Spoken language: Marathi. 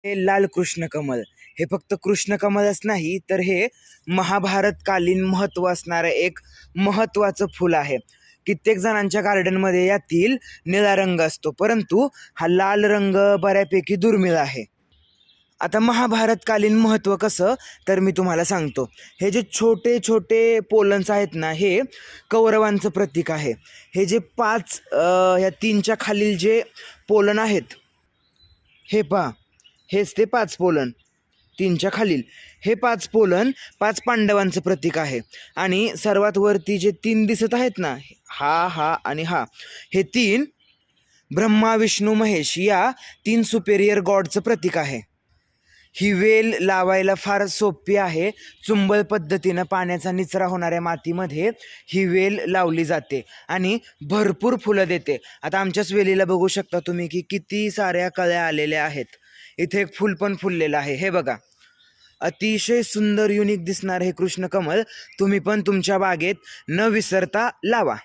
हे लाल कृष्णकमल हे फक्त कृष्णकमलच नाही तर हे महाभारतकालीन महत्त्व असणारं एक महत्त्वाचं फूल आहे. कित्येक जणांच्या गार्डनमध्ये यातील निळा रंग असतो, परंतु हा लाल रंग बऱ्यापैकी दुर्मिळ आहे. आता महाभारतकालीन महत्त्व कसं तर मी तुम्हाला सांगतो. हे जे छोटे छोटे पोलन्स आहेत ना, हे कौरवांचं प्रतीक आहे. हे जे पाच ह्या तीनच्या खालील जे पोलन आहेत, हे पहा, हेच ते पाच पोलन. तीनच्या खालील हे पाच पोलन पाच पांडवांचं प्रतीक आहे. आणि सर्वात वरती जे तीन दिसत आहेत ना, हा आणि हा, हे तीन ब्रह्मा विष्णू महेश या तीन सुपेरियर गॉडचं प्रतीक आहे. ही वेल लावायला फार सोपी आहे. चुंबळ पद्धतीनं पाण्याचा निचरा होणाऱ्या मातीमध्ये ही वेल लावली जाते आणि भरपूर फुलं देते. आता आमच्याच वेलीला बघू शकता तुम्ही की किती साऱ्या कळ्या आलेल्या आहेत. इथे एक फूल पण फुललेलं आहे, हे बघा. अतिशय सुंदर युनिक दिसणार हे कृष्णकमल तुम्ही पण तुमच्या बागेत न विसरता लावा.